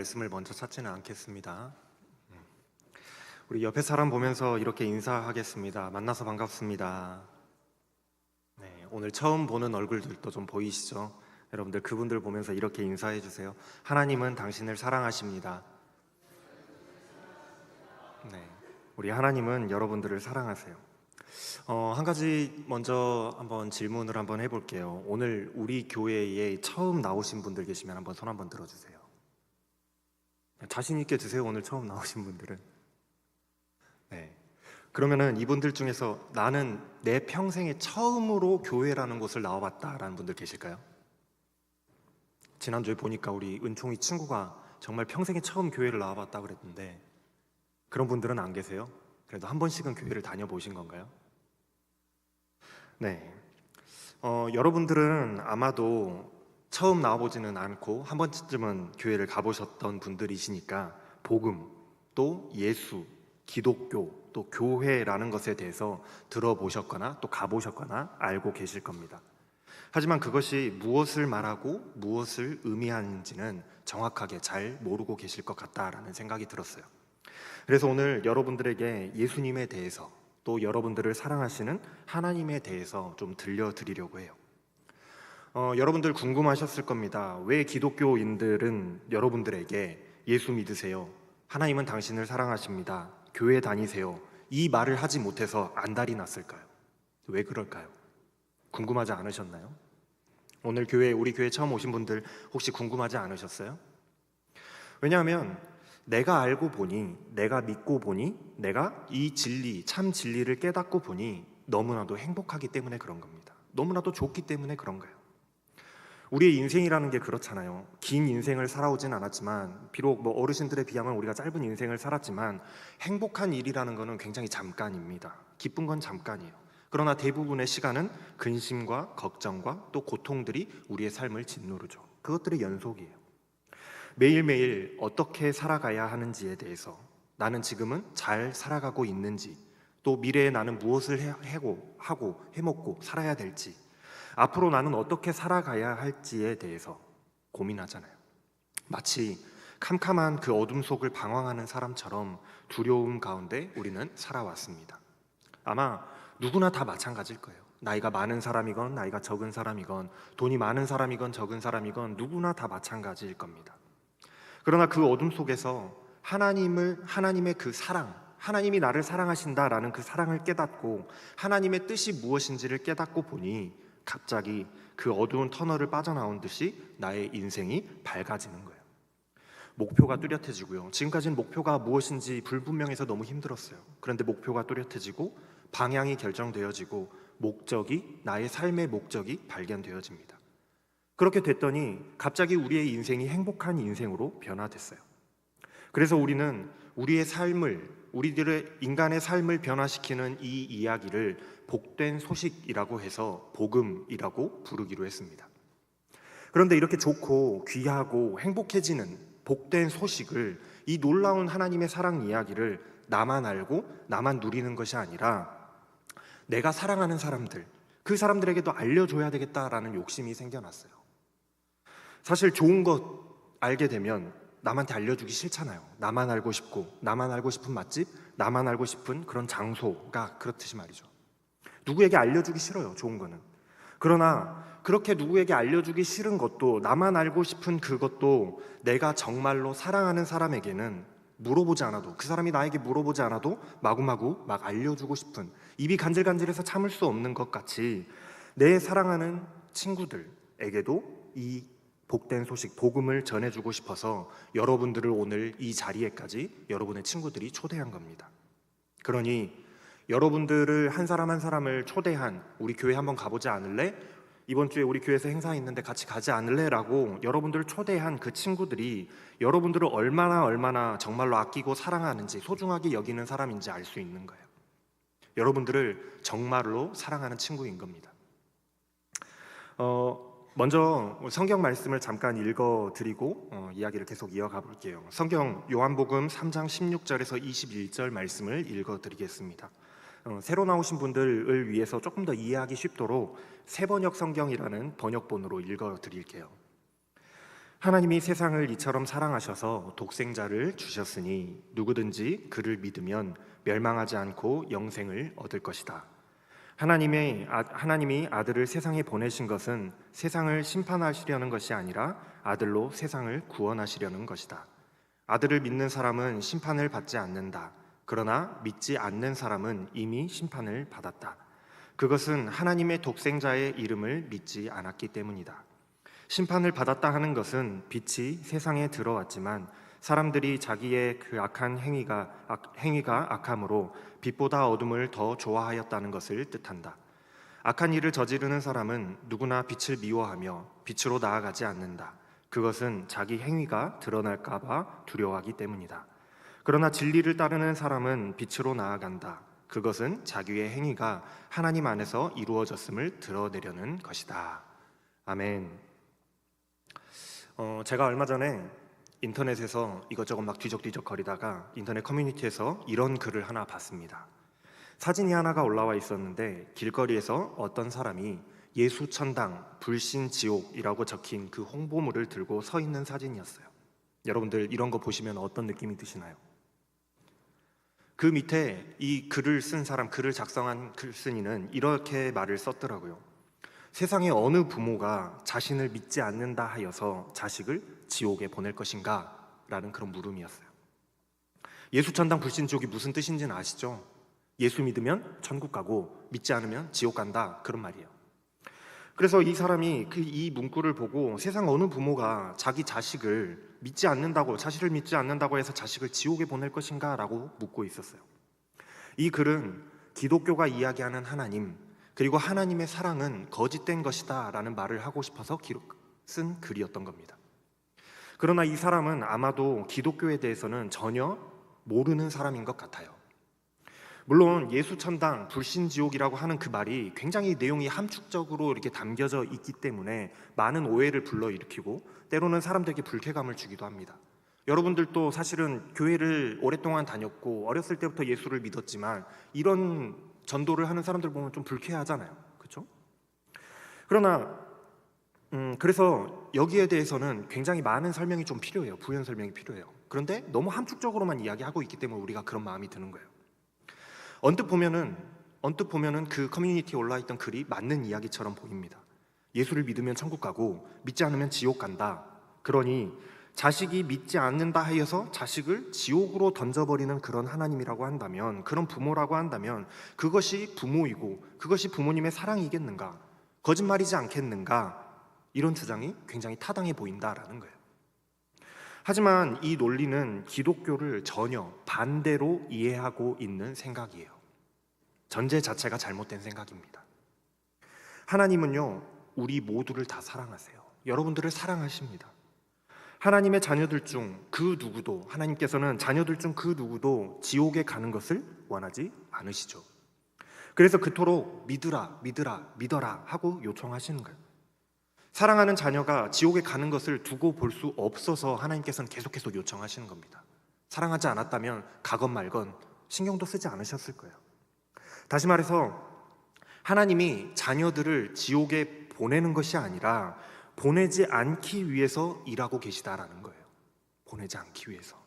말씀을 먼저 찾지는 않겠습니다. 우리 옆에 사람 보면서 이렇게 인사하겠습니다. 만나서 반갑습니다. 네, 오늘 처음 보는 얼굴들도 좀 보이시죠? 여러분들 그분들 보면서 이렇게 인사해 주세요. 하나님은 당신을 사랑하십니다. 네, 우리 하나님은 여러분들을 사랑하세요. 한 가지 먼저 한번 질문을 한번 해볼게요. 오늘 우리 교회에 처음 나오신 분들 계시면 한번 손 한번 들어주세요. 자신 있게 드세요. 오늘 처음 나오신 분들은. 네. 그러면은 이분들 중에서 나는 내 평생에 처음으로 교회라는 곳을 나와봤다라는 분들 계실까요? 지난주에 보니까 우리 은총이 친구가 정말 평생에 처음 교회를 나와봤다 그랬는데 그런 분들은 안 계세요? 그래도 한 번씩은 교회를 다녀보신 건가요? 네. 여러분들은 아마도 처음 나와보지는 않고 한 번쯤은 교회를 가보셨던 분들이시니까 복음, 또 예수, 기독교, 또 교회라는 것에 대해서 들어보셨거나 또 가보셨거나 알고 계실 겁니다. 하지만 그것이 무엇을 말하고 무엇을 의미하는지는 정확하게 잘 모르고 계실 것 같다라는 생각이 들었어요. 그래서 오늘 여러분들에게 예수님에 대해서 또 여러분들을 사랑하시는 하나님에 대해서 좀 들려드리려고 해요. 여러분들 궁금하셨을 겁니다. 왜 기독교인들은 여러분들에게 예수 믿으세요, 하나님은 당신을 사랑하십니다, 교회 다니세요, 이 말을 하지 못해서 안달이 났을까요? 왜 그럴까요? 궁금하지 않으셨나요? 오늘 우리 교회 처음 오신 분들 혹시 궁금하지 않으셨어요? 왜냐하면 내가 알고 보니, 내가 믿고 보니, 내가 이 진리, 참 진리를 깨닫고 보니 너무나도 행복하기 때문에 그런 겁니다. 너무나도 좋기 때문에 그런 거예요. 우리의 인생이라는 게 그렇잖아요. 긴 인생을 살아오진 않았지만, 비록 어르신들에 비하면 우리가 짧은 인생을 살았지만 행복한 일이라는 거는 굉장히 잠깐입니다. 기쁜 건 잠깐이에요. 그러나 대부분의 시간은 근심과 걱정과 또 고통들이 우리의 삶을 짓누르죠. 그것들의 연속이에요. 매일매일 어떻게 살아가야 하는지에 대해서, 나는 지금은 잘 살아가고 있는지, 또 미래에 나는 무엇을 하고 해먹고 살아야 될지, 앞으로 나는 어떻게 살아가야 할지에 대해서 고민하잖아요. 마치 캄캄한 그 어둠 속을 방황하는 사람처럼 두려움 가운데 우리는 살아왔습니다. 아마 누구나 다 마찬가지일 거예요. 나이가 많은 사람이건 나이가 적은 사람이건 돈이 많은 사람이건 적은 사람이건 누구나 다 마찬가지일 겁니다. 그러나 그 어둠 속에서 하나님의 그 사랑, 하나님이 나를 사랑하신다라는 그 사랑을 깨닫고 하나님의 뜻이 무엇인지를 깨닫고 보니 갑자기 그 어두운 터널을 빠져나온 듯이 나의 인생이 밝아지는 거예요. 목표가 뚜렷해지고요. 지금까지는 목표가 무엇인지 불분명해서 너무 힘들었어요. 그런데 목표가 뚜렷해지고 방향이 결정되어지고 나의 삶의 목적이 발견되어집니다. 그렇게 됐더니 갑자기 우리의 인생이 행복한 인생으로 변화됐어요. 그래서 우리는 우리들의 인간의 삶을 변화시키는 이 이야기를 복된 소식이라고 해서 복음이라고 부르기로 했습니다. 그런데 이렇게 좋고 귀하고 행복해지는 복된 소식을, 이 놀라운 하나님의 사랑 이야기를 나만 알고 나만 누리는 것이 아니라 내가 사랑하는 사람들, 그 사람들에게도 알려줘야 되겠다라는 욕심이 생겨났어요. 사실 좋은 것 알게 되면 남한테 알려주기 싫잖아요. 나만 알고 싶고, 나만 알고 싶은 맛집, 나만 알고 싶은 그런 장소가 그렇듯이 말이죠. 누구에게 알려주기 싫어요, 좋은 거는. 그러나 그렇게 누구에게 알려주기 싫은 것도, 나만 알고 싶은 그것도 내가 정말로 사랑하는 사람에게는 물어보지 않아도, 그 사람이 나에게 물어보지 않아도 마구마구 막 알려주고 싶은, 입이 간질간질해서 참을 수 없는 것 같이 내 사랑하는 친구들에게도 이 복된 소식, 복음을 전해주고 싶어서 여러분들을 오늘 이 자리에까지 여러분의 친구들이 초대한 겁니다. 그러니 여러분들을 한 사람 한 사람을 초대한, 우리 교회 한번 가보지 않을래? 이번 주에 우리 교회에서 행사 있는데 같이 가지 않을래? 라고 여러분들을 초대한 그 친구들이 여러분들을 얼마나 정말로 아끼고 사랑하는지, 소중하게 여기는 사람인지 알 수 있는 거예요. 여러분들을 정말로 사랑하는 친구인 겁니다. 먼저 성경 말씀을 잠깐 읽어드리고 이야기를 계속 이어가 볼게요. 성경 요한복음 3장 16절에서 21절 말씀을 읽어드리겠습니다. 새로 나오신 분들을 위해서 조금 더 이해하기 쉽도록 새번역 성경이라는 번역본으로 읽어드릴게요. 하나님이 세상을 이처럼 사랑하셔서 독생자를 주셨으니 누구든지 그를 믿으면 멸망하지 않고 영생을 얻을 것이다. 하나님이 아들을 세상에 보내신 것은 세상을 심판하시려는 것이 아니라 아들로 세상을 구원하시려는 것이다. 아들을 믿는 사람은 심판을 받지 않는다. 그러나 믿지 않는 사람은 이미 심판을 받았다. 그것은 하나님의 독생자의 이름을 믿지 않았기 때문이다. 심판을 받았다 하는 것은 빛이 세상에 들어왔지만 사람들이 자기의 그 악한 행위가 악함으로 빛보다 어둠을 더 좋아하였다는 것을 뜻한다. 악한 일을 저지르는 사람은 누구나 빛을 미워하며 빛으로 나아가지 않는다. 그것은 자기 행위가 드러날까 봐 두려워하기 때문이다. 그러나 진리를 따르는 사람은 빛으로 나아간다. 그것은 자기의 행위가 하나님 안에서 이루어졌음을 드러내려는 것이다. 아멘. 제가 얼마 전에 인터넷에서 이것저것 막 뒤적뒤적 거리다가 인터넷 커뮤니티에서 이런 글을 하나 봤습니다. 사진이 하나가 올라와 있었는데 길거리에서 어떤 사람이 예수천당 불신지옥이라고 적힌 그 홍보물을 들고 서 있는 사진이었어요. 여러분들 이런 거 보시면 어떤 느낌이 드시나요? 그 밑에 이 글을 쓴 사람, 글을 작성한 글쓴이는 이렇게 말을 썼더라고요. 세상의 어느 부모가 자신을 믿지 않는다 하여서 자식을 지옥에 보낼 것인가? 라는 그런 물음이었어요. 예수천당 불신지옥이 무슨 뜻인지는 아시죠? 예수 믿으면 천국 가고 믿지 않으면 지옥 간다, 그런 말이에요. 그래서 이 사람이 이 문구를 보고 세상 어느 부모가 자기 자식을 믿지 않는다고, 자식을 믿지 않는다고 해서 자식을 지옥에 보낼 것인가? 라고 묻고 있었어요. 이 글은 기독교가 이야기하는 하나님, 그리고 하나님의 사랑은 거짓된 것이다 라는 말을 하고 싶어서 쓴 글이었던 겁니다. 그러나 이 사람은 아마도 기독교에 대해서는 전혀 모르는 사람인 것 같아요. 물론 예수천당 불신지옥이라고 하는 그 말이 굉장히 내용이 함축적으로 이렇게 담겨져 있기 때문에 많은 오해를 불러일으키고 때로는 사람들에게 불쾌감을 주기도 합니다. 여러분들도 사실은 교회를 오랫동안 다녔고 어렸을 때부터 예수를 믿었지만 이런 전도를 하는 사람들 보면 좀 불쾌하잖아요. 그렇죠? 그러나 그래서 여기에 대해서는 굉장히 많은 설명이 좀 필요해요. 부연 설명이 필요해요. 그런데 너무 함축적으로만 이야기하고 있기 때문에 우리가 그런 마음이 드는 거예요. 언뜻 보면은 그 커뮤니티에 올라있던 글이 맞는 이야기처럼 보입니다. 예수를 믿으면 천국 가고 믿지 않으면 지옥 간다. 그러니 자식이 믿지 않는다 하여서 자식을 지옥으로 던져버리는 그런 하나님이라고 한다면, 그런 부모라고 한다면 그것이 부모이고 그것이 부모님의 사랑이겠는가? 거짓말이지 않겠는가? 이런 주장이 굉장히 타당해 보인다라는 거예요. 하지만 이 논리는 기독교를 전혀 반대로 이해하고 있는 생각이에요. 전제 자체가 잘못된 생각입니다. 하나님은요, 우리 모두를 다 사랑하세요. 여러분들을 사랑하십니다. 하나님의 자녀들 중 그 누구도, 하나님께서는 자녀들 중 그 누구도 지옥에 가는 것을 원하지 않으시죠. 그래서 그토록 믿어라 하고 요청하시는 거예요. 사랑하는 자녀가 지옥에 가는 것을 두고 볼 수 없어서 하나님께서는 계속해서 요청하시는 겁니다. 사랑하지 않았다면 가건 말건 신경도 쓰지 않으셨을 거예요. 다시 말해서 하나님이 자녀들을 지옥에 보내는 것이 아니라 보내지 않기 위해서 일하고 계시다라는 거예요. 보내지 않기 위해서.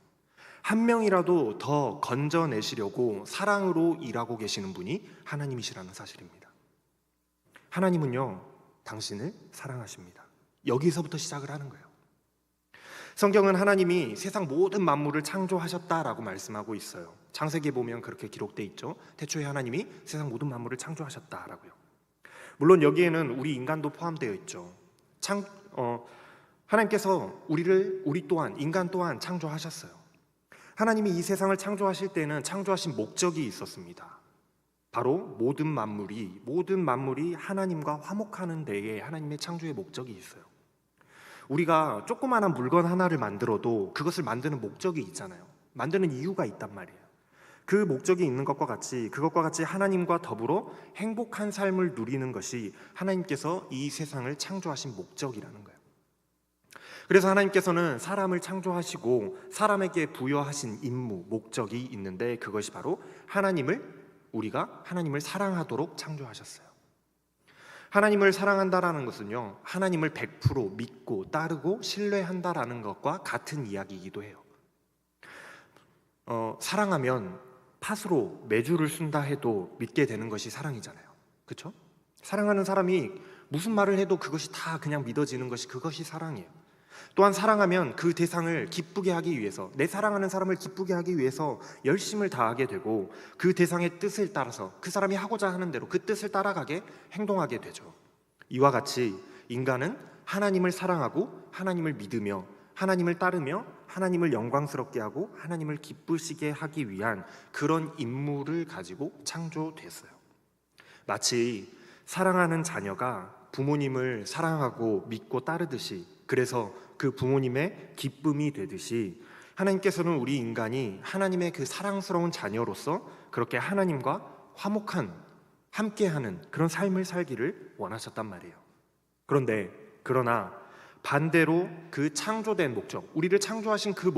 한 명이라도 더 건져내시려고 사랑으로 일하고 계시는 분이 하나님이시라는 사실입니다. 하나님은요, 당신을 사랑하십니다. 여기서부터 시작을 하는 거예요. 성경은 하나님이 세상 모든 만물을 창조하셨다라고 말씀하고 있어요. 창세기에 보면 그렇게 기록되어 있죠. 태초에 하나님이 세상 모든 만물을 창조하셨다라고요. 물론 여기에는 우리 인간도 포함되어 있죠. 하나님께서 우리 또한, 인간 또한 창조하셨어요. 하나님이 이 세상을 창조하실 때는 창조하신 목적이 있었습니다. 바로 모든 만물이 하나님과 화목하는 데에 하나님의 창조의 목적이 있어요. 우리가 조그마한 물건 하나를 만들어도 그것을 만드는 목적이 있잖아요. 만드는 이유가 있단 말이에요. 그 목적이 있는 것과 같이, 그것과 같이 하나님과 더불어 행복한 삶을 누리는 것이 하나님께서 이 세상을 창조하신 목적이라는 거예요. 그래서 하나님께서는 사람을 창조하시고 사람에게 부여하신 임무, 목적이 있는데 그것이 바로 우리가 하나님을 사랑하도록 창조하셨어요. 하나님을 사랑한다라는 것은요, 하나님을 100% 믿고 따르고 신뢰한다라는 것과 같은 이야기이기도 해요. 사랑하면 팥으로 메주를 쓴다 해도 믿게 되는 것이 사랑이잖아요. 그렇죠? 사랑하는 사람이 무슨 말을 해도 그것이 다 그냥 믿어지는 것이 그것이 사랑이에요. 또한 사랑하면 그 대상을 기쁘게 하기 위해서, 내 사랑하는 사람을 기쁘게 하기 위해서 열심을 다하게 되고, 그 대상의 뜻을 따라서 그 사람이 하고자 하는 대로 그 뜻을 따라가게 행동하게 되죠. 이와 같이 인간은 하나님을 사랑하고 하나님을 믿으며 하나님을 따르며 하나님을 영광스럽게 하고 하나님을 기쁘시게 하기 위한 그런 임무를 가지고 창조됐어요. 마치 사랑하는 자녀가 부모님을 사랑하고 믿고 따르듯이, 그래서 그 부모님의 기쁨이 되듯이 하나님께서는 우리 인간이 하나님의 그 사랑스러운 자녀로서 그렇게 하나님과 화목한, 함께하는 그런 삶을 살기를 원하셨단 말이에요. 그러나 반대로 그 창조된 목적, 우리를 창조하신 그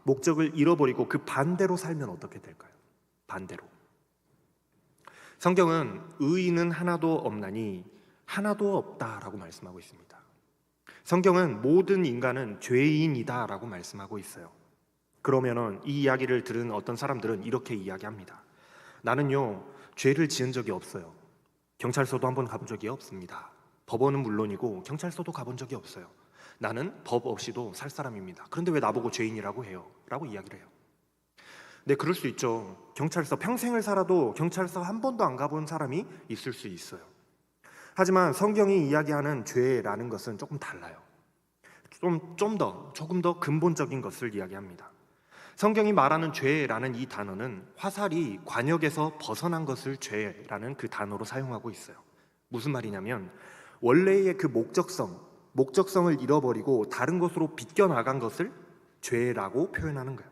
목적을 잃어버리고 그 반대로 살면 어떻게 될까요? 반대로. 성경은 의인은 하나도 없나니 하나도 없다라고 말씀하고 있습니다. 성경은 모든 인간은 죄인이다라고 말씀하고 있어요. 그러면은 이 이야기를 들은 어떤 사람들은 이렇게 이야기합니다. 나는요, 죄를 지은 적이 없어요. 경찰서도 한번 가본 적이 없습니다. 법원은 물론이고 경찰서도 가본 적이 없어요. 나는 법 없이도 살 사람입니다. 그런데 왜 나보고 죄인이라고 해요? 라고 이야기를 해요. 네, 그럴 수 있죠. 경찰서 평생을 살아도 경찰서 한 번도 안 가본 사람이 있을 수 있어요. 하지만 성경이 이야기하는 죄라는 것은 조금 달라요. 조금 더 근본적인 것을 이야기합니다. 성경이 말하는 죄라는 이 단어는 화살이 관역에서 벗어난 것을 죄라는 그 단어로 사용하고 있어요. 무슨 말이냐면 원래의 그 목적성을 잃어버리고 다른 것으로 비껴나간 것을 죄라고 표현하는 거예요.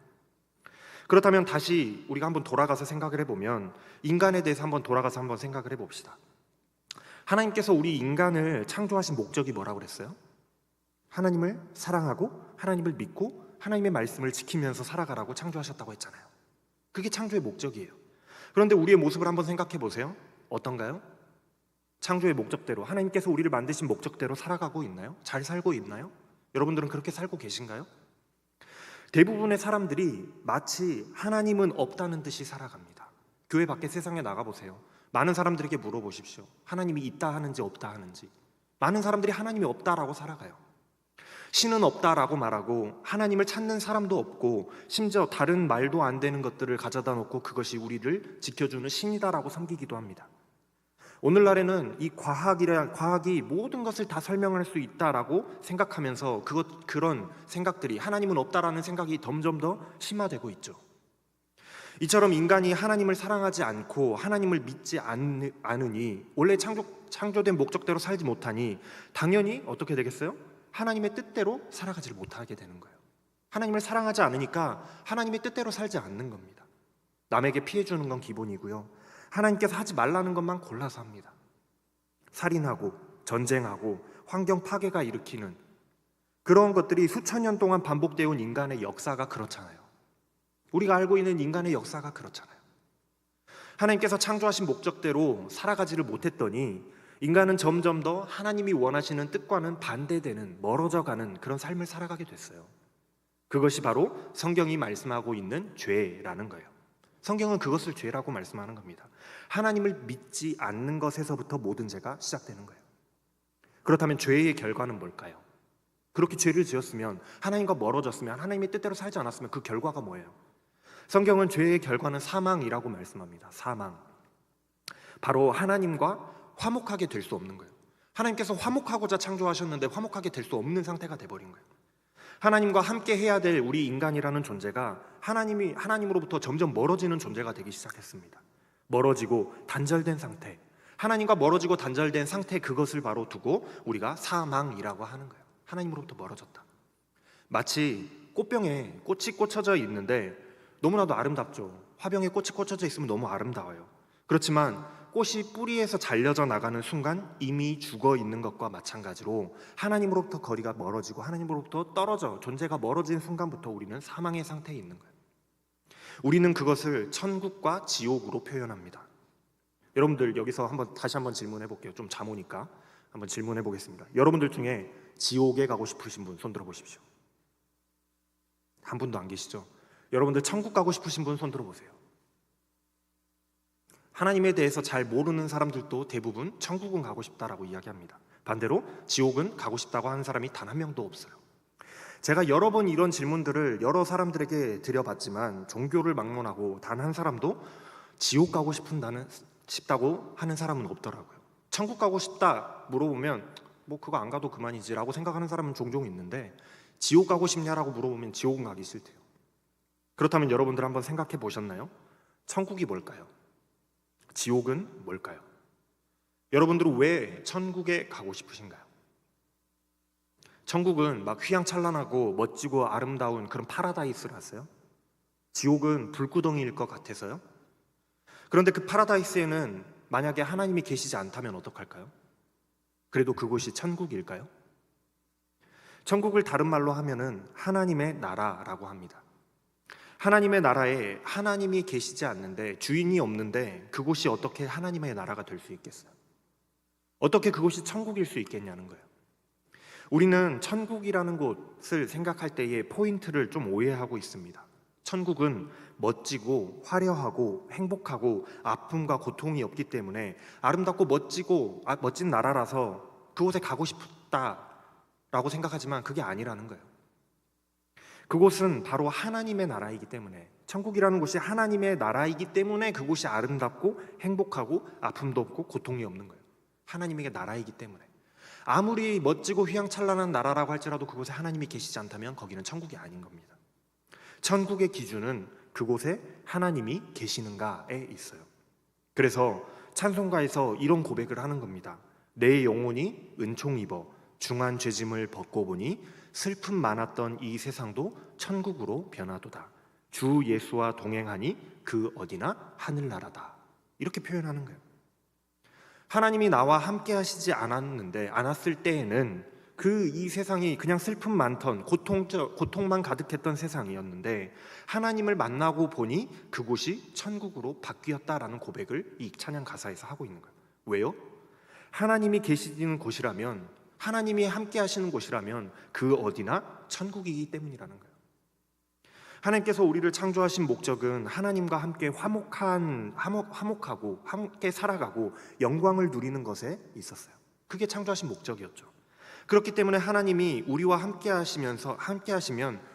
그렇다면 다시 우리가 한번 돌아가서 생각을 해보면, 인간에 대해서 한번 돌아가서 한번 생각을 해봅시다. 하나님께서 우리 인간을 창조하신 목적이 뭐라고 그랬어요? 하나님을 사랑하고 하나님을 믿고 하나님의 말씀을 지키면서 살아가라고 창조하셨다고 했잖아요. 그게 창조의 목적이에요. 그런데 우리의 모습을 한번 생각해 보세요. 어떤가요? 창조의 목적대로, 하나님께서 우리를 만드신 목적대로 살아가고 있나요? 잘 살고 있나요? 여러분들은 그렇게 살고 계신가요? 대부분의 사람들이 마치 하나님은 없다는 듯이 살아갑니다. 교회 밖에 세상에 나가보세요. 많은 사람들에게 물어보십시오. 하나님이 있다 하는지 없다 하는지. 많은 사람들이 하나님이 없다라고 살아가요. 신은 없다라고 말하고 하나님을 찾는 사람도 없고, 심지어 다른 말도 안 되는 것들을 가져다 놓고 그것이 우리를 지켜주는 신이다라고 섬기기도 합니다. 오늘날에는 이 과학이 모든 것을 다 설명할 수 있다라고 생각하면서 그런 생각들이, 하나님은 없다라는 생각이 점점 더 심화되고 있죠. 이처럼 인간이 하나님을 사랑하지 않고 하나님을 믿지 않으니, 원래 창조된 목적대로 살지 못하니 당연히 어떻게 되겠어요? 하나님의 뜻대로 살아가지를 못하게 되는 거예요. 하나님을 사랑하지 않으니까 하나님의 뜻대로 살지 않는 겁니다. 남에게 피해 주는 건 기본이고요, 하나님께서 하지 말라는 것만 골라서 합니다. 살인하고 전쟁하고 환경 파괴가 일으키는 그런 것들이 수천 년 동안 반복되어 온 인간의 역사가 그렇잖아요. 우리가 알고 있는 인간의 역사가 그렇잖아요. 하나님께서 창조하신 목적대로 살아가지를 못했더니 인간은 점점 더 하나님이 원하시는 뜻과는 반대되는, 멀어져가는 그런 삶을 살아가게 됐어요. 그것이 바로 성경이 말씀하고 있는 죄라는 거예요. 성경은 그것을 죄라고 말씀하는 겁니다. 하나님을 믿지 않는 것에서부터 모든 죄가 시작되는 거예요. 그렇다면 죄의 결과는 뭘까요? 그렇게 죄를 지었으면, 하나님과 멀어졌으면, 하나님의 뜻대로 살지 않았으면 그 결과가 뭐예요? 성경은 죄의 결과는 사망이라고 말씀합니다. 사망. 바로 하나님과 화목하게 될 수 없는 거예요. 하나님께서 화목하고자 창조하셨는데 화목하게 될 수 없는 상태가 돼버린 거예요. 하나님과 함께 해야 될 우리 인간이라는 존재가 하나님으로부터 점점 멀어지는 존재가 되기 시작했습니다. 멀어지고 단절된 상태, 하나님과 멀어지고 단절된 상태, 그것을 바로 두고 우리가 사망이라고 하는 거예요. 하나님으로부터 멀어졌다. 마치 꽃병에 꽃이 꽂혀져 있는데 너무나도 아름답죠. 화병에 꽃이 꽂혀져 있으면 너무 아름다워요. 그렇지만 꽃이 뿌리에서 잘려져 나가는 순간 이미 죽어 있는 것과 마찬가지로 하나님으로부터 거리가 멀어지고 하나님으로부터 존재가 멀어진 순간부터 우리는 사망의 상태에 있는 거예요. 우리는 그것을 천국과 지옥으로 표현합니다. 여러분들 여기서 다시 한번 질문해 볼게요. 좀 잠오니까 한번 질문해 보겠습니다. 여러분들 중에 지옥에 가고 싶으신 분 손 들어 보십시오. 한 분도 안 계시죠? 여러분들 천국 가고 싶으신 분 손 들어 보세요. 하나님에 대해서 잘 모르는 사람들도 대부분 천국은 가고 싶다라고 이야기합니다. 반대로 지옥은 가고 싶다고 하는 사람이 단 한 명도 없어요. 제가 여러 번 이런 질문들을 여러 사람들에게 드려봤지만 종교를 막론하고 단 한 사람도 지옥 가고 싶다고 하는 사람은 없더라고요. 천국 가고 싶다 물어보면 뭐 그거 안 가도 그만이지라고 생각하는 사람은 종종 있는데 지옥 가고 싶냐라고 물어보면 지옥은 가기 싫대요. 그렇다면 여러분들 한번 생각해 보셨나요? 천국이 뭘까요? 지옥은 뭘까요? 여러분들은 왜 천국에 가고 싶으신가요? 천국은 막 휘황찬란하고 멋지고 아름다운 그런 파라다이스라서요? 지옥은 불구덩이일 것 같아서요? 그런데 그 파라다이스에는 만약에 하나님이 계시지 않다면 어떡할까요? 그래도 그곳이 천국일까요? 천국을 다른 말로 하면은 하나님의 나라라고 합니다. 하나님의 나라에 하나님이 계시지 않는데, 주인이 없는데 그곳이 어떻게 하나님의 나라가 될 수 있겠어요? 어떻게 그곳이 천국일 수 있겠냐는 거예요. 우리는 천국이라는 곳을 생각할 때의 포인트를 좀 오해하고 있습니다. 천국은 멋지고 화려하고 행복하고 아픔과 고통이 없기 때문에 아름답고 멋진 나라라서 그곳에 가고 싶다라고 생각하지만 그게 아니라는 거예요. 그곳은 바로 하나님의 나라이기 때문에, 천국이라는 곳이 하나님의 나라이기 때문에 그곳이 아름답고 행복하고 아픔도 없고 고통이 없는 거예요. 하나님의 나라이기 때문에. 아무리 멋지고 휘황찬란한 나라라고 할지라도 그곳에 하나님이 계시지 않다면 거기는 천국이 아닌 겁니다. 천국의 기준은 그곳에 하나님이 계시는가에 있어요. 그래서 찬송가에서 이런 고백을 하는 겁니다. 내 영혼이 은총 입어 중한 죄짐을 벗고 보니 슬픔 많았던 이 세상도 천국으로 변하도다. 주 예수와 동행하니 그 어디나 하늘나라다. 이렇게 표현하는 거예요. 하나님이 나와 함께 하시지 않았을 때에는 이 세상이 그냥 슬픔 많던 고통만 가득했던 세상이었는데 하나님을 만나고 보니 그곳이 천국으로 바뀌었다라는 고백을 이 찬양 가사에서 하고 있는 거예요. 왜요? 하나님이 계시는 곳이라면, 하나님이 함께 하시는 곳이라면 그 어디나 천국이기 때문이라는 거예요. 하나님께서 우리를 창조하신 목적은 하나님과 함께 화목하고 함께 살아가고 영광을 누리는 것에 있었어요. 그게 창조하신 목적이었죠. 그렇기 때문에 하나님이 우리와 함께 하시면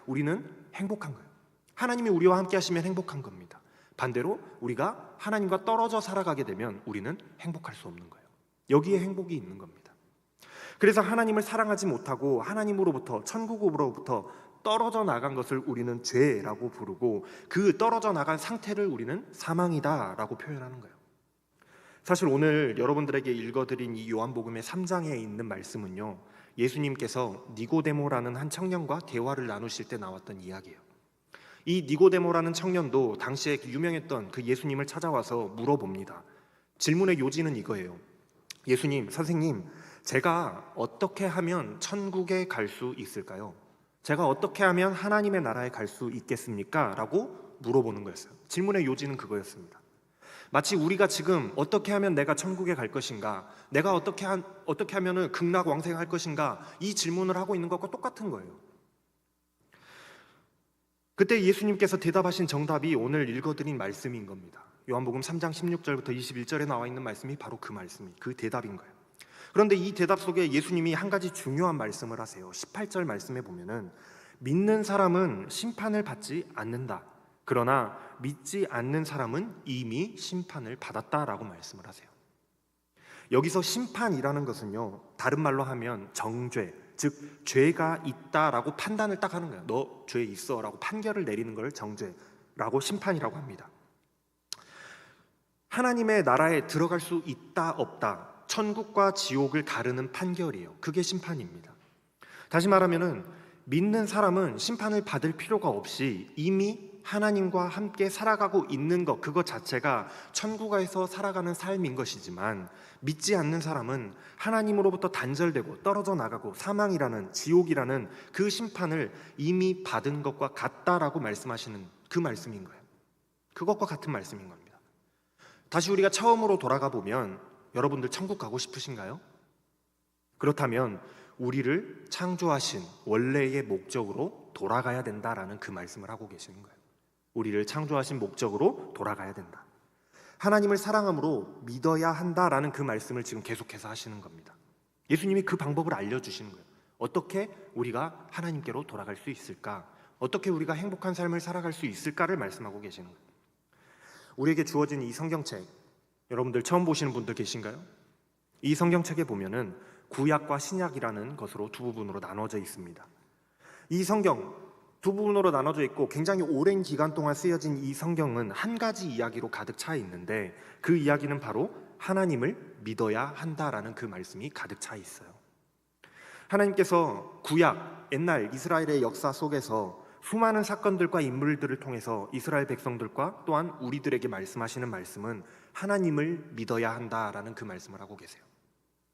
우리는 행복한 거예요. 하나님이 우리와 함께 하시면 행복한 겁니다. 반대로 우리가 하나님과 떨어져 살아가게 되면 우리는 행복할 수 없는 거예요. 여기에 행복이 있는 겁니다. 그래서 하나님을 사랑하지 못하고 하나님으로부터, 천국으로부터 떨어져 나간 것을 우리는 죄라고 부르고, 그 떨어져 나간 상태를 우리는 사망이다라고 표현하는 거예요. 사실 오늘 여러분들에게 읽어드린 이 요한복음의 3장에 있는 말씀은요, 예수님께서 니고데모라는 한 청년과 대화를 나누실 때 나왔던 이야기예요. 이 니고데모라는 청년도 당시에 유명했던 그 예수님을 찾아와서 물어봅니다. 질문의 요지는 이거예요. 예수님, 선생님, 제가 어떻게 하면 천국에 갈 수 있을까요? 제가 어떻게 하면 하나님의 나라에 갈 수 있겠습니까? 라고 물어보는 거였어요. 질문의 요지는 그거였습니다. 마치 우리가 지금 어떻게 하면 내가 천국에 갈 것인가, 내가 어떻게 하면 극락왕생할 것인가, 이 질문을 하고 있는 것과 똑같은 거예요. 그때 예수님께서 대답하신 정답이 오늘 읽어드린 말씀인 겁니다. 요한복음 3장 16절부터 21절에 나와 있는 말씀이 바로 그 대답인 거예요. 그런데 이 대답 속에 예수님이 한 가지 중요한 말씀을 하세요. 18절 말씀에 보면은 믿는 사람은 심판을 받지 않는다. 그러나 믿지 않는 사람은 이미 심판을 받았다라고 말씀을 하세요. 여기서 심판이라는 것은요, 다른 말로 하면 정죄, 즉 죄가 있다라고 판단을 딱 하는 거예요. 너 죄 있어라고 판결을 내리는 걸 정죄라고, 심판이라고 합니다. 하나님의 나라에 들어갈 수 있다 없다, 천국과 지옥을 가르는 판결이에요. 그게 심판입니다. 다시 말하면은 믿는 사람은 심판을 받을 필요가 없이 이미 하나님과 함께 살아가고 있는 것, 그것 자체가 천국에서 살아가는 삶인 것이지만, 믿지 않는 사람은 하나님으로부터 단절되고 떨어져 나가고 사망이라는, 지옥이라는 그 심판을 이미 받은 것과 같다라고 말씀하시는 그 말씀인 거예요. 그것과 같은 말씀인 겁니다. 다시 우리가 처음으로 돌아가 보면 여러분들 천국 가고 싶으신가요? 그렇다면 우리를 창조하신 원래의 목적으로 돌아가야 된다라는 그 말씀을 하고 계시는 거예요. 우리를 창조하신 목적으로 돌아가야 된다. 하나님을 사랑함으로 믿어야 한다라는 그 말씀을 지금 계속해서 하시는 겁니다. 예수님이 그 방법을 알려주시는 거예요. 어떻게 우리가 하나님께로 돌아갈 수 있을까? 어떻게 우리가 행복한 삶을 살아갈 수 있을까를 말씀하고 계시는 거예요. 우리에게 주어진 이 성경책, 여러분들 처음 보시는 분들 계신가요? 이 성경책에 보면은 구약과 신약이라는 것으로 두 부분으로 나눠져 있습니다. 이 성경 두 부분으로 나눠져 있고 굉장히 오랜 기간 동안 쓰여진 이 성경은 한 가지 이야기로 가득 차 있는데 그 이야기는 바로 하나님을 믿어야 한다라는 그 말씀이 가득 차 있어요. 하나님께서 구약, 옛날 이스라엘의 역사 속에서 수많은 사건들과 인물들을 통해서 이스라엘 백성들과 또한 우리들에게 말씀하시는 말씀은 하나님을 믿어야 한다라는 그 말씀을 하고 계세요.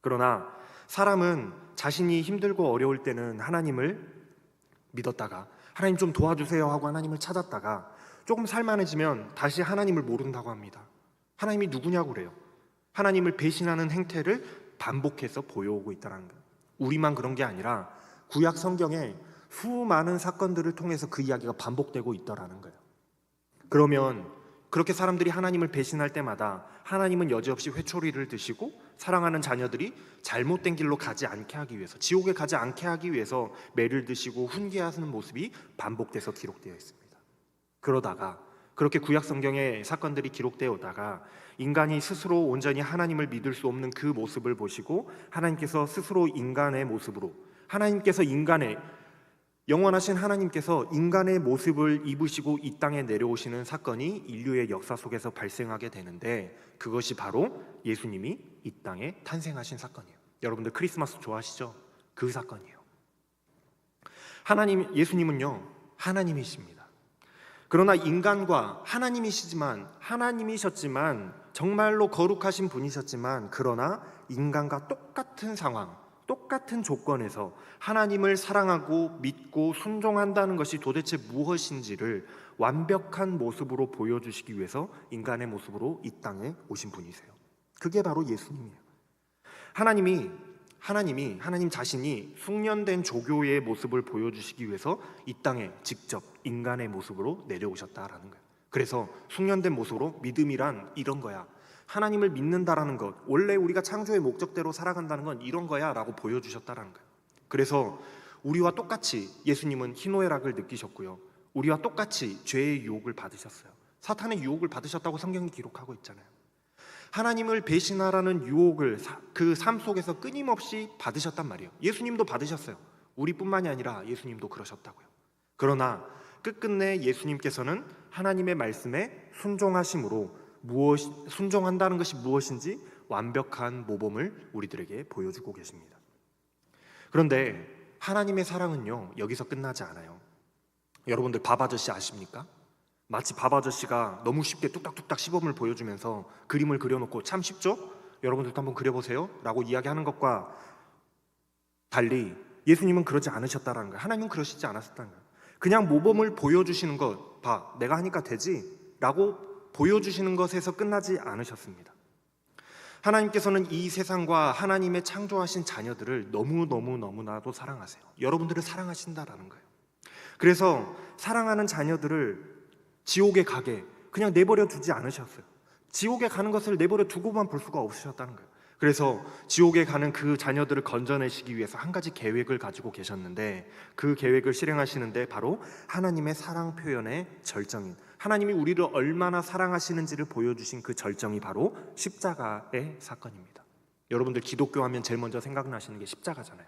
그러나 사람은 자신이 힘들고 어려울 때는 하나님을 믿었다가 하나님 좀 도와주세요 하고 하나님을 찾았다가 조금 살만해지면 다시 하나님을 모른다고 합니다. 하나님이 누구냐고 그래요. 하나님을 배신하는 행태를 반복해서 보여오고 있다는 거예요. 우리만 그런 게 아니라 구약 성경에 수많은 사건들을 통해서 그 이야기가 반복되고 있더라는 거예요. 그러면 그렇게 사람들이 하나님을 배신할 때마다 하나님은 여지없이 회초리를 드시고 사랑하는 자녀들이 잘못된 길로 가지 않게 하기 위해서, 지옥에 가지 않게 하기 위해서 매를 드시고 훈계하는 모습이 반복돼서 기록되어 있습니다. 그러다가 그렇게 구약 성경의 사건들이 기록되어 오다가 인간이 스스로 온전히 하나님을 믿을 수 없는 그 모습을 보시고 하나님께서 스스로 인간의 모습으로, 하나님께서 인간의 영원하신 하나님께서 인간의 모습을 입으시고 이 땅에 내려오시는 사건이 인류의 역사 속에서 발생하게 되는데 그것이 바로 예수님이 이 땅에 탄생하신 사건이에요. 여러분들 크리스마스 좋아하시죠? 그 사건이에요. 예수님은요 하나님이십니다. 그러나 인간과 하나님이셨지만 정말로 거룩하신 분이셨지만 그러나 인간과 똑같은 상황, 똑같은 조건에서 하나님을 사랑하고 믿고 순종한다는 것이 도대체 무엇인지를 완벽한 모습으로 보여주시기 위해서 인간의 모습으로 이 땅에 오신 분이세요. 그게 바로 예수님이에요. 하나님 자신이 숙련된 조교의 모습을 보여주시기 위해서 이 땅에 직접 인간의 모습으로 내려오셨다라는 거예요. 그래서 숙련된 모습으로 믿음이란 이런 거야, 하나님을 믿는다라는 것, 원래 우리가 창조의 목적대로 살아간다는 건 이런 거야 라고 보여주셨다라는 거예요. 그래서 우리와 똑같이 예수님은 희노애락을 느끼셨고요, 우리와 똑같이 죄의 유혹을 받으셨어요. 사탄의 유혹을 받으셨다고 성경이 기록하고 있잖아요. 하나님을 배신하라는 유혹을 그 삶 속에서 끊임없이 받으셨단 말이에요. 예수님도 받으셨어요. 우리뿐만이 아니라 예수님도 그러셨다고요. 그러나 끝끝내 예수님께서는 하나님의 말씀에 순종하심으로 순종한다는 것이 무엇인지 완벽한 모범을 우리들에게 보여주고 계십니다. 그런데 하나님의 사랑은요 여기서 끝나지 않아요. 여러분들 밥 아저씨 아십니까? 마치 밥 아저씨가 너무 쉽게 뚝딱뚝딱 시범을 보여주면서 그림을 그려놓고 참 쉽죠? 여러분들도 한번 그려보세요 라고 이야기하는 것과 달리 예수님은 그러지 않으셨다는 거예요. 하나님은 그러시지 않았다는 거예요. 그냥 모범을 보여주시는 것, 봐 내가 하니까 되지 라고 보여주시는 것에서 끝나지 않으셨습니다. 하나님께서는 이 세상과 하나님의 창조하신 자녀들을 너무나도 사랑하세요. 여러분들을 사랑하신다라는 거예요. 그래서 사랑하는 자녀들을 지옥에 가게 그냥 내버려 두지 않으셨어요. 지옥에 가는 것을 내버려 두고만 볼 수가 없으셨다는 거예요. 그래서 지옥에 가는 그 자녀들을 건져내시기 위해서 한 가지 계획을 가지고 계셨는데 그 계획을 실행하시는데 바로 하나님의 사랑 표현의 절정인, 하나님이 우리를 얼마나 사랑하시는지를 보여주신 그 절정이 바로 십자가의 사건입니다. 여러분들 기독교 하면 제일 먼저 생각나시는 게 십자가잖아요.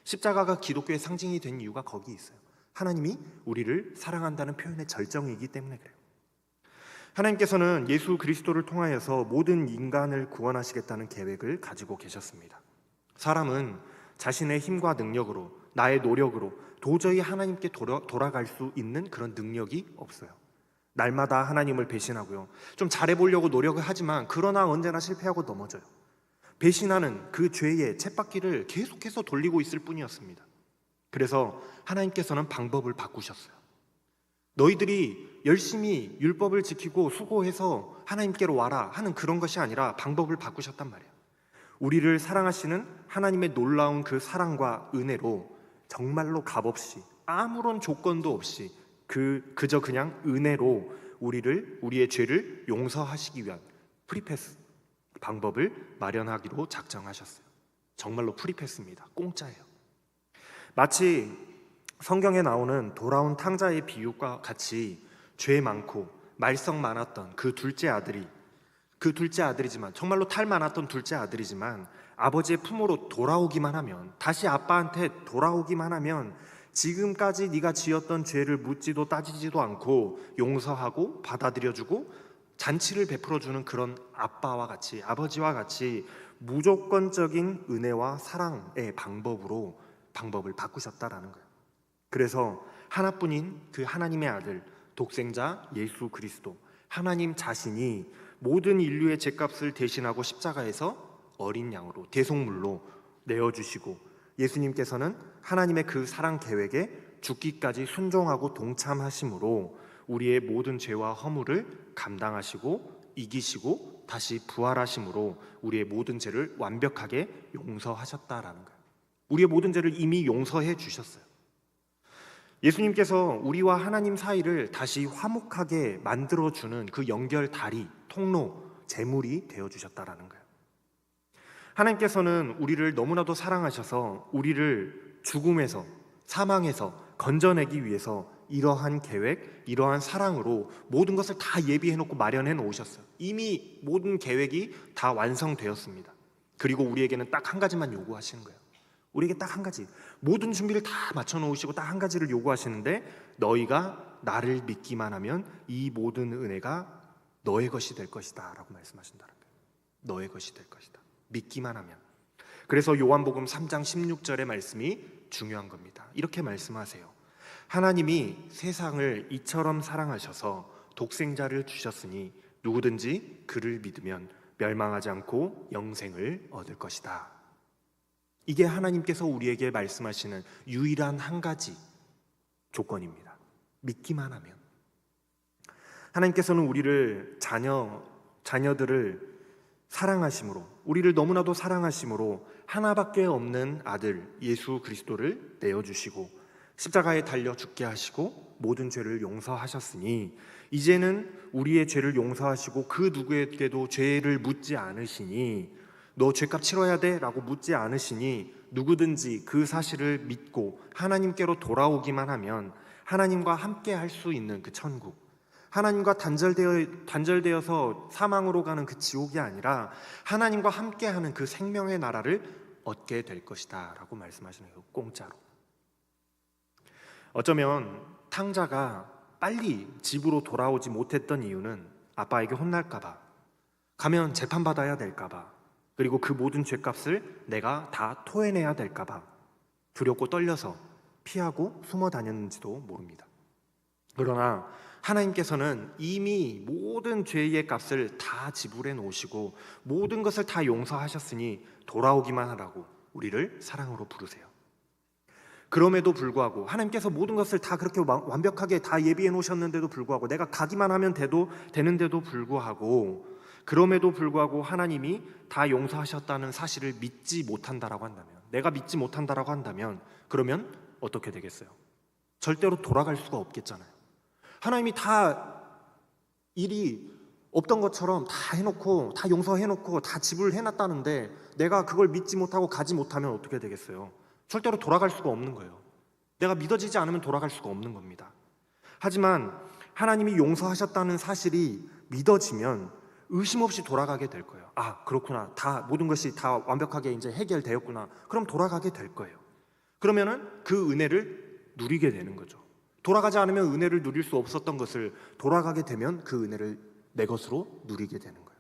십자가가 기독교의 상징이 된 이유가 거기 있어요. 하나님이 우리를 사랑한다는 표현의 절정이기 때문에 그래요. 하나님께서는 예수 그리스도를 통하여서 모든 인간을 구원하시겠다는 계획을 가지고 계셨습니다. 사람은 자신의 힘과 능력으로, 나의 노력으로 도저히 하나님께 돌아갈 수 있는 그런 능력이 없어요. 날마다 하나님을 배신하고요, 좀 잘해보려고 노력을 하지만 그러나 언제나 실패하고 넘어져요. 배신하는 그 죄의 쳇바퀴를 계속해서 돌리고 있을 뿐이었습니다. 그래서 하나님께서는 방법을 바꾸셨어요. 너희들이 열심히 율법을 지키고 수고해서 하나님께로 와라 하는 그런 것이 아니라 방법을 바꾸셨단 말이에요. 우리를 사랑하시는 하나님의 놀라운 그 사랑과 은혜로 정말로 값없이 아무런 조건도 없이 그저 그냥 은혜로 우리의 죄를 용서하시기 위한 프리패스 방법을 마련하기로 작정하셨어요. 정말로 프리패스입니다. 공짜예요. 마치 성경에 나오는 돌아온 탕자의 비유과 같이 죄 많고 말썽 많았던 그 둘째 아들이지만 정말로 탈 많았던 둘째 아들이지만 아버지의 품으로 돌아오기만 하면, 다시 아빠한테 돌아오기만 하면 지금까지 네가 지었던 죄를 묻지도 따지지도 않고 용서하고 받아들여주고 잔치를 베풀어주는 그런 아빠와 같이, 아버지와 같이 무조건적인 은혜와 사랑의 방법을 바꾸셨다라는 거예요. 그래서 하나뿐인 그 하나님의 아들, 독생자 예수 그리스도, 하나님 자신이 모든 인류의 죄값을 대신하고 십자가에서 어린 양으로, 대속물로 내어주시고, 예수님께서는 하나님의 그 사랑 계획에 죽기까지 순종하고 동참하심으로 우리의 모든 죄와 허물을 감당하시고 이기시고 다시 부활하심으로 우리의 모든 죄를 완벽하게 용서하셨다라는 거예요. 우리의 모든 죄를 이미 용서해 주셨어요. 예수님께서 우리와 하나님 사이를 다시 화목하게 만들어주는 그 연결다리, 통로, 제물이 되어주셨다라는 거예요. 하나님께서는 우리를 너무나도 사랑하셔서 우리를 죽음에서, 사망에서 건져내기 위해서 이러한 계획, 이러한 사랑으로 모든 것을 다 예비해놓고 마련해 놓으셨어요. 이미 모든 계획이 다 완성되었습니다. 그리고 우리에게는 딱 한 가지만 요구하시는 거예요. 우리에게 딱 한 가지, 모든 준비를 다 맞춰 놓으시고 딱 한 가지를 요구하시는데, 너희가 나를 믿기만 하면 이 모든 은혜가 너의 것이 될 것이다 라고 말씀하신다는 거예요. 너의 것이 될 것이다, 믿기만 하면. 그래서 요한복음 3장 16절의 말씀이 중요한 겁니다. 이렇게 말씀하세요. 하나님이 세상을 이처럼 사랑하셔서 독생자를 주셨으니 누구든지 그를 믿으면 멸망하지 않고 영생을 얻을 것이다. 이게 하나님께서 우리에게 말씀하시는 유일한 한 가지 조건입니다. 믿기만 하면. 하나님께서는 우리를 자녀들을 사랑하심으로, 우리를 너무나도 사랑하심으로 하나밖에 없는 아들 예수 그리스도를 내어주시고 십자가에 달려 죽게 하시고 모든 죄를 용서하셨으니, 이제는 우리의 죄를 용서하시고 그 누구에게도 죄를 묻지 않으시니, 너 죄값 치러야 돼? 라고 묻지 않으시니, 누구든지 그 사실을 믿고 하나님께로 돌아오기만 하면 하나님과 함께 할 수 있는 그 천국, 하나님과 단절되어서 사망으로 가는 그 지옥이 아니라 하나님과 함께하는 그 생명의 나라를 얻게 될 것이다 라고 말씀하시는 거예요. 공짜로. 어쩌면 탕자가 빨리 집으로 돌아오지 못했던 이유는 아빠에게 혼날까봐, 가면 재판받아야 될까봐, 그리고 그 모든 죄값을 내가 다 토해내야 될까봐 두렵고 떨려서 피하고 숨어 다녔는지도 모릅니다. 그러나 하나님께서는 이미 모든 죄의 값을 다 지불해 놓으시고 모든 것을 다 용서하셨으니 돌아오기만 하라고 우리를 사랑으로 부르세요. 그럼에도 불구하고 하나님께서 모든 것을 다 그렇게 완벽하게 다 예비해 놓으셨는데도 불구하고, 내가 가기만 하면 되는데도 불구하고, 그럼에도 불구하고 하나님이 다 용서하셨다는 사실을 믿지 못한다라고 한다면, 내가 믿지 못한다라고 한다면, 그러면 어떻게 되겠어요? 절대로 돌아갈 수가 없겠잖아요. 하나님이 다 일이 없던 것처럼 다 해놓고, 다 용서해놓고, 다 지불해놨다는데 내가 그걸 믿지 못하고 가지 못하면 어떻게 되겠어요? 절대로 돌아갈 수가 없는 거예요. 내가 믿어지지 않으면 돌아갈 수가 없는 겁니다. 하지만 하나님이 용서하셨다는 사실이 믿어지면 의심 없이 돌아가게 될 거예요. 아, 그렇구나. 다 모든 것이 다 완벽하게 이제 해결되었구나. 그럼 돌아가게 될 거예요. 그러면은 그 은혜를 누리게 되는 거죠. 돌아가지 않으면 은혜를 누릴 수 없었던 것을 돌아가게 되면 그 은혜를 내 것으로 누리게 되는 거예요.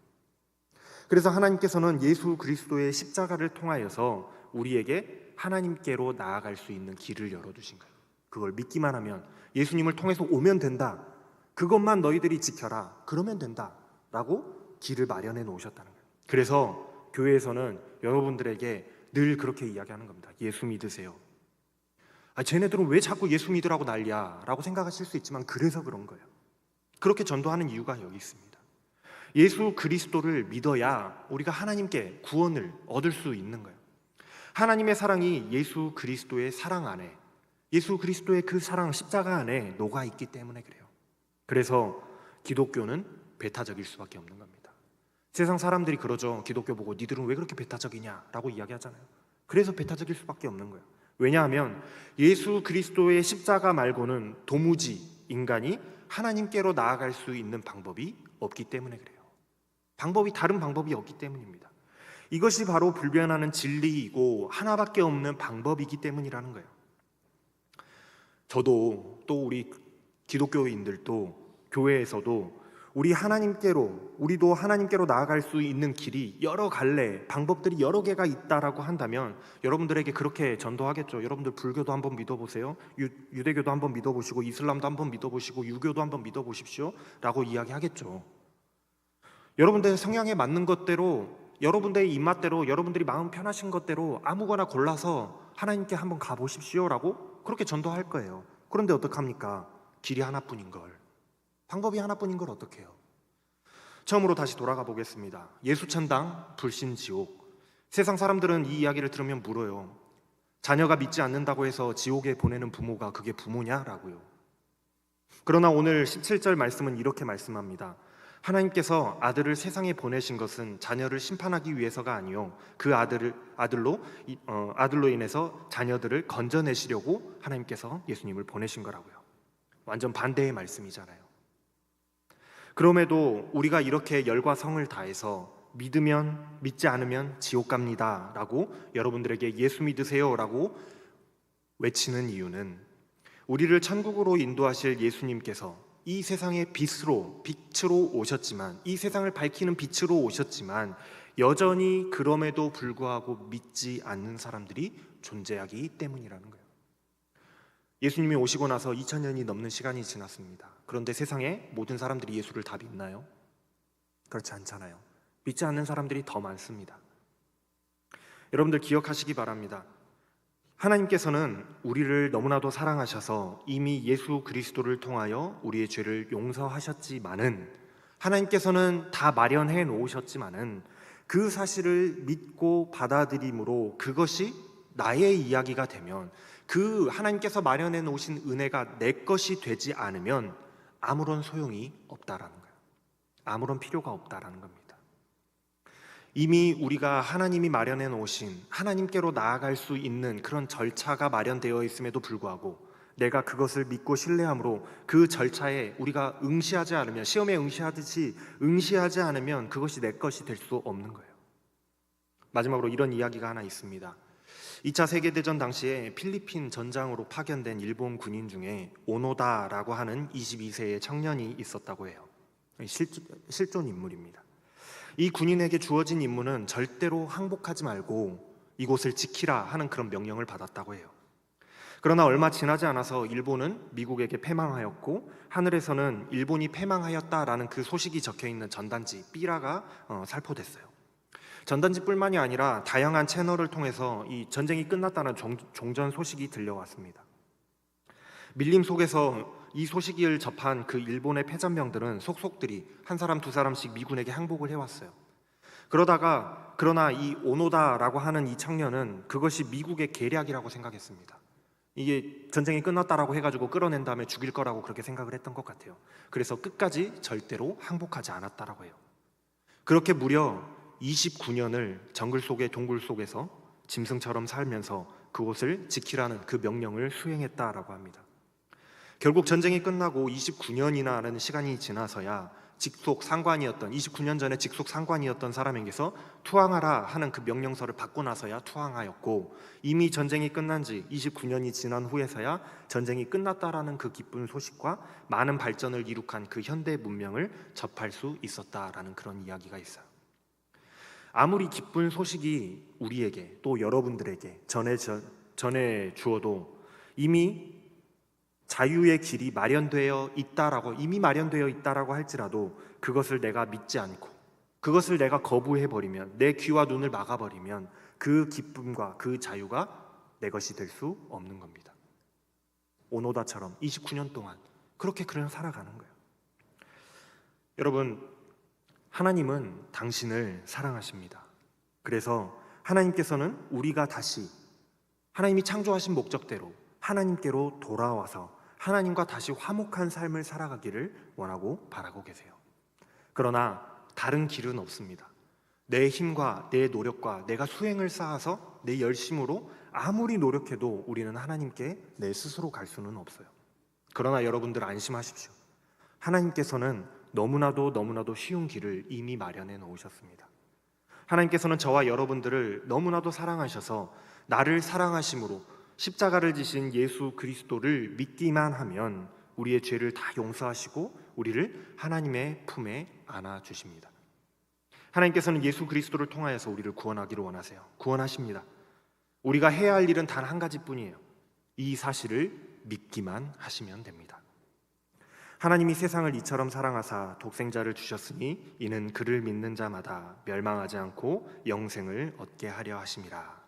그래서 하나님께서는 예수 그리스도의 십자가를 통하여서 우리에게 하나님께로 나아갈 수 있는 길을 열어두신 거예요. 그걸 믿기만 하면, 예수님을 통해서 오면 된다, 그것만 너희들이 지켜라, 그러면 된다 라고 길을 마련해 놓으셨다는 거예요. 그래서 교회에서는 여러분들에게 늘 그렇게 이야기하는 겁니다. 예수 믿으세요. 쟤네들은 왜 자꾸 예수 믿으라고 난리야 라고 생각하실 수 있지만 그래서 그런 거예요. 그렇게 전도하는 이유가 여기 있습니다. 예수 그리스도를 믿어야 우리가 하나님께 구원을 얻을 수 있는 거예요. 하나님의 사랑이 예수 그리스도의 사랑 안에, 예수 그리스도의 그 사랑 십자가 안에 녹아 있기 때문에 그래요. 그래서 기독교는 배타적일 수밖에 없는 겁니다. 세상 사람들이 그러죠. 기독교 보고 니들은 왜 그렇게 배타적이냐라고 이야기하잖아요. 그래서 배타적일 수밖에 없는 거예요. 왜냐하면 예수 그리스도의 십자가 말고는 도무지 인간이 하나님께로 나아갈 수 있는 방법이 없기 때문에 그래요. 다른 방법이 없기 때문입니다. 이것이 바로 불변하는 진리이고 하나밖에 없는 방법이기 때문이라는 거예요. 저도 또 우리 기독교인들도 교회에서도 우리도 하나님께로 나아갈 수 있는 길이 여러 갈래, 방법들이 여러 개가 있다라고 한다면 여러분들에게 그렇게 전도하겠죠. 여러분들 불교도 한번 믿어보세요. 유대교도 한번 믿어보시고 이슬람도 한번 믿어보시고 유교도 한번 믿어보십시오 라고 이야기하겠죠. 여러분들의 성향에 맞는 것대로, 여러분들의 입맛대로, 여러분들이 마음 편하신 것대로 아무거나 골라서 하나님께 한번 가보십시오 라고 그렇게 전도할 거예요. 그런데 어떡합니까? 길이 하나뿐인 걸, 방법이 하나뿐인 걸 어떻게 해요? 처음으로 다시 돌아가 보겠습니다. 예수천당, 불신지옥. 세상 사람들은 이 이야기를 들으면 물어요. 자녀가 믿지 않는다고 해서 지옥에 보내는 부모가 그게 부모냐라고요. 그러나 오늘 17절 말씀은 이렇게 말씀합니다. 하나님께서 아들을 세상에 보내신 것은 자녀를 심판하기 위해서가 아니요 그 아들로 인해서 자녀들을 건져내시려고 하나님께서 예수님을 보내신 거라고요. 완전 반대의 말씀이잖아요. 그럼에도 우리가 이렇게 열과 성을 다해서 믿지 않으면 지옥 갑니다 라고 여러분들에게 예수 믿으세요 라고 외치는 이유는 우리를 천국으로 인도하실 예수님께서 이 세상의 빛으로 오셨지만, 이 세상을 밝히는 빛으로 오셨지만 여전히 그럼에도 불구하고 믿지 않는 사람들이 존재하기 때문이라는 거예요. 예수님이 오시고 나서 2000년이 넘는 시간이 지났습니다. 그런데 세상에 모든 사람들이 예수를 다 믿나요? 그렇지 않잖아요. 믿지 않는 사람들이 더 많습니다. 여러분들 기억하시기 바랍니다. 하나님께서는 우리를 너무나도 사랑하셔서 이미 예수 그리스도를 통하여 우리의 죄를 용서하셨지만은, 하나님께서는 다 마련해 놓으셨지만은 그 사실을 믿고 받아들임으로 그것이 나의 이야기가 되면, 그 하나님께서 마련해 놓으신 은혜가 내 것이 되지 않으면 아무런 소용이 없다라는 거예요. 아무런 필요가 없다라는 겁니다. 이미 우리가 하나님이 마련해 놓으신 하나님께로 나아갈 수 있는 그런 절차가 마련되어 있음에도 불구하고 내가 그것을 믿고 신뢰함으로 그 절차에 우리가 응시하지 않으면, 시험에 응시하듯이 응시하지 않으면 그것이 내 것이 될 수 없는 거예요. 마지막으로 이런 이야기가 하나 있습니다. 2차 세계대전 당시에 필리핀 전장으로 파견된 일본 군인 중에 오노다라고 하는 22세의 청년이 있었다고 해요. 실존 인물입니다. 이 군인에게 주어진 임무는 절대로 항복하지 말고 이곳을 지키라 하는 그런 명령을 받았다고 해요. 그러나 얼마 지나지 않아서 일본은 미국에게 패망하였고 하늘에서는 일본이 패망하였다라는 그 소식이 적혀있는 전단지 삐라가 살포됐어요. 전단지뿐만이 아니라 다양한 채널을 통해서 이 전쟁이 끝났다는 종전 소식이 들려왔습니다. 밀림 속에서 이 소식을 접한 그 일본의 패잔병들은 속속들이 한 사람 두 사람씩 미군에게 항복을 해왔어요. 그러나 이 오노다라고 하는 이 청년은 그것이 미국의 계략이라고 생각했습니다. 이게 전쟁이 끝났다라고 해가지고 끌어낸 다음에 죽일 거라고 그렇게 생각을 했던 것 같아요. 그래서 끝까지 절대로 항복하지 않았다라고 해요. 그렇게 무려 29년을 정글 속의 동굴 속에서 짐승처럼 살면서 그곳을 지키라는 그 명령을 수행했다라고 합니다. 결국 전쟁이 끝나고 29년이나 하는 시간이 지나서야 29년 전에 직속 상관이었던 사람에게서 투항하라 하는 그 명령서를 받고 나서야 투항하였고, 이미 전쟁이 끝난 지 29년이 지난 후에서야 전쟁이 끝났다라는 그 기쁜 소식과 많은 발전을 이룩한 그 현대 문명을 접할 수 있었다라는 그런 이야기가 있어요. 아무리 기쁜 소식이 우리에게 또 여러분들에게 전해 주어도 이미 자유의 길이 이미 마련되어 있다라고 할지라도 그것을 내가 믿지 않고 그것을 내가 거부해버리면, 내 귀와 눈을 막아버리면 그 기쁨과 그 자유가 내 것이 될 수 없는 겁니다. 오노다처럼 29년 동안 그렇게 그냥 살아가는 거예요. 여러분, 하나님은 당신을 사랑하십니다. 그래서 하나님께서는 우리가 다시 하나님이 창조하신 목적대로 하나님께로 돌아와서 하나님과 다시 화목한 삶을 살아가기를 원하고 바라고 계세요. 그러나 다른 길은 없습니다. 내 힘과 내 노력과 내가 수행을 쌓아서 내 열심으로 아무리 노력해도 우리는 하나님께 내 스스로 갈 수는 없어요. 그러나 여러분들 안심하십시오. 하나님께서는 너무나도 쉬운 길을 이미 마련해 놓으셨습니다. 하나님께서는 저와 여러분들을 너무나도 사랑하셔서 나를 사랑하심으로 십자가를 지신 예수 그리스도를 믿기만 하면 우리의 죄를 다 용서하시고 우리를 하나님의 품에 안아주십니다. 하나님께서는 예수 그리스도를 통하여서 우리를 구원하기를 원하세요. 구원하십니다. 우리가 해야 할 일은 단 한 가지뿐이에요. 이 사실을 믿기만 하시면 됩니다. 하나님이 세상을 이처럼 사랑하사 독생자를 주셨으니 이는 그를 믿는 자마다 멸망하지 않고 영생을 얻게 하려 하심이라.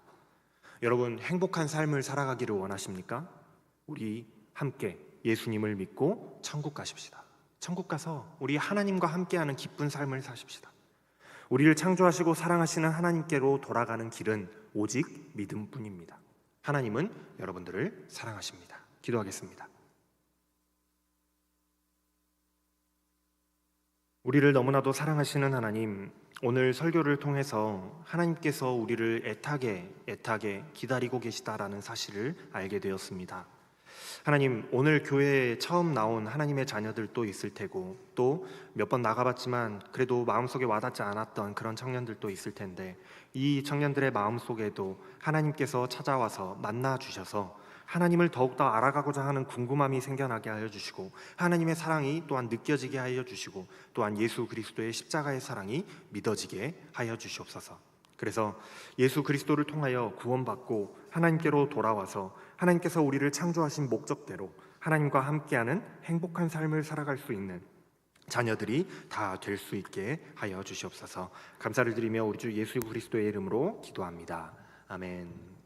여러분, 행복한 삶을 살아가기를 원하십니까? 우리 함께 예수님을 믿고 천국 가십시다. 천국 가서 우리 하나님과 함께하는 기쁜 삶을 사십시다. 우리를 창조하시고 사랑하시는 하나님께로 돌아가는 길은 오직 믿음뿐입니다. 하나님은 여러분들을 사랑하십니다. 기도하겠습니다. 우리를 너무나도 사랑하시는 하나님, 오늘 설교를 통해서 하나님께서 우리를 애타게 기다리고 계시다라는 사실을 알게 되었습니다. 하나님, 오늘 교회에 처음 나온 하나님의 자녀들도 있을 테고 또 몇 번 나가봤지만 그래도 마음속에 와닿지 않았던 그런 청년들도 있을 텐데 이 청년들의 마음속에도 하나님께서 찾아와서 만나 주셔서 하나님을 더욱더 알아가고자 하는 궁금함이 생겨나게 하여 주시고 하나님의 사랑이 또한 느껴지게 하여 주시고 또한 예수 그리스도의 십자가의 사랑이 믿어지게 하여 주시옵소서. 그래서 예수 그리스도를 통하여 구원받고 하나님께로 돌아와서 하나님께서 우리를 창조하신 목적대로 하나님과 함께하는 행복한 삶을 살아갈 수 있는 자녀들이 다 될 수 있게 하여 주시옵소서. 감사를 드리며 우리 주 예수 그리스도의 이름으로 기도합니다. 아멘.